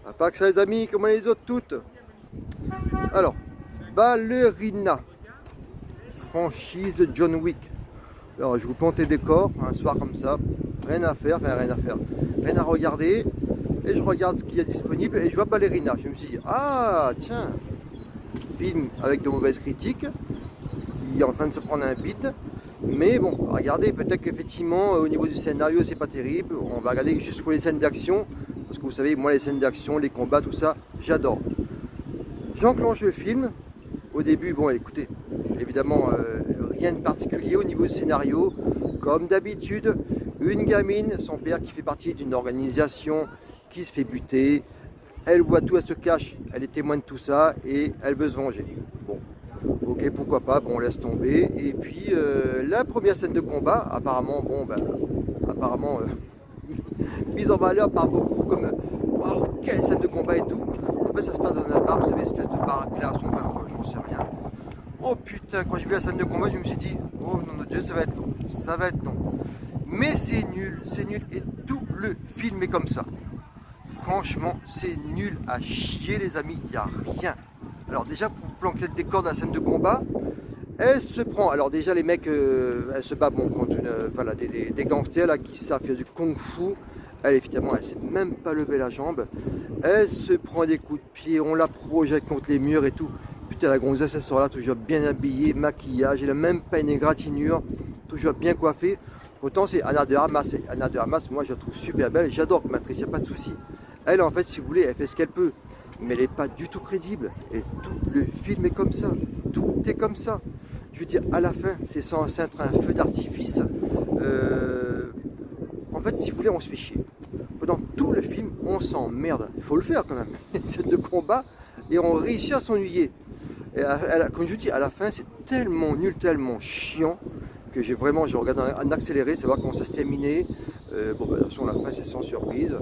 À part que ça les amis, comme les autres toutes. Alors, Ballerina, franchise de John Wick. Alors je vous plante les décors, un soir comme ça, rien à faire, rien à regarder. Et je regarde ce qu'il y a disponible et je vois Ballerina. Je me suis dit, ah tiens, film avec de mauvaises critiques, qui est en train de se prendre un beat. Mais bon, regardez, peut-être qu'effectivement au niveau du scénario c'est pas terrible. On va regarder juste pour les scènes d'action. Parce que vous savez, moi les scènes d'action, les combats, tout ça, j'adore. J'enclenche le film. Au début, bon écoutez, évidemment rien de particulier au niveau du scénario. Comme d'habitude, une gamine, son père qui fait partie d'une organisation qui se fait buter. Elle voit tout, elle se cache, elle est témoin de tout ça et elle veut se venger. Bon, ok, pourquoi pas, bon, on laisse tomber. Et puis, la première scène de combat, apparemment, bon, ben, apparemment, mise en valeur par beaucoup comme, waouh, quelle scène de combat et tout. En fait, ça se passe dans un bar, vous savez, espèce de bar à glace, enfin, j'en sais rien. Oh putain, quand j'ai vu la scène de combat, je me suis dit, oh non de Dieu, ça va être long, ça va être long. Mais c'est nul, et tout le film est comme ça. Franchement, c'est nul à chier les amis, il n'y a rien. Alors déjà, pour vous planquer le décor de la scène de combat, elle se prend, alors déjà les mecs, elle se bat bon, contre voilà, des gangsters là, qui savent faire du kung-fu. Elle évidemment, elle ne sait même pas lever la jambe. Elle se prend des coups de pied, on la projette contre les murs et tout. Putain, la gonzesse, elle sort là, toujours bien habillée, maquillage, elle n'a même pas une égratignure, toujours bien coiffée. Pourtant, c'est Ana de Armas. Et Ana de Armas, moi, je la trouve super belle. J'adore comme actrice, il n'y a pas de souci. Elle, en fait, si vous voulez, elle fait ce qu'elle peut. Mais elle n'est pas du tout crédible. Et tout le film est comme ça. Tout est comme ça. Je veux dire, à la fin, c'est censé être un feu d'artifice. En fait, si vous voulez, on se fait chier. Pendant tout le film, on s'emmerde. Il faut le faire quand même. Une scène de combat. Et on réussit à s'ennuyer. Et comme je vous dis, à la fin, c'est tellement nul, tellement chiant que j'ai regardé en accéléré, savoir comment ça se terminait. Bon, bah, de toute façon, la fin, c'est sans surprise.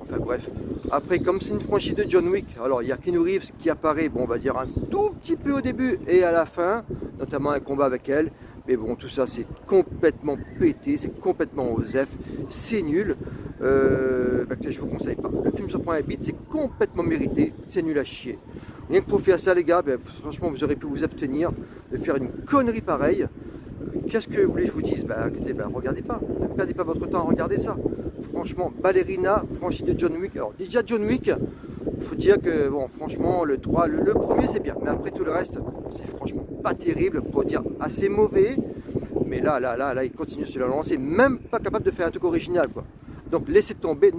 Enfin, bref. Après, comme c'est une franchise de John Wick, alors il y a Keanu Reeves qui apparaît, bon, on va dire un tout petit peu au début et à la fin, notamment un combat avec elle. Mais bon, tout ça, c'est complètement pété, c'est complètement osef, c'est nul. Bah, je vous conseille pas. Le film se prend un beat, c'est complètement mérité, c'est nul à chier. Rien que pour faire ça, les gars, ben, franchement, vous aurez pu vous abstenir de faire une connerie pareille. Qu'est-ce que vous voulez que je vous dise? Ben, écoutez, ben, regardez pas. Ne perdez pas votre temps à regarder ça. Franchement, Ballerina, franchise de John Wick. Alors, déjà, John Wick, il faut dire que, bon, franchement, le 3, le premier, c'est bien. Mais après, tout le reste, c'est franchement pas terrible, pour dire assez mauvais. Mais là, il continue sur la lancée, même pas capable de faire un truc original, quoi. Donc, laissez tomber.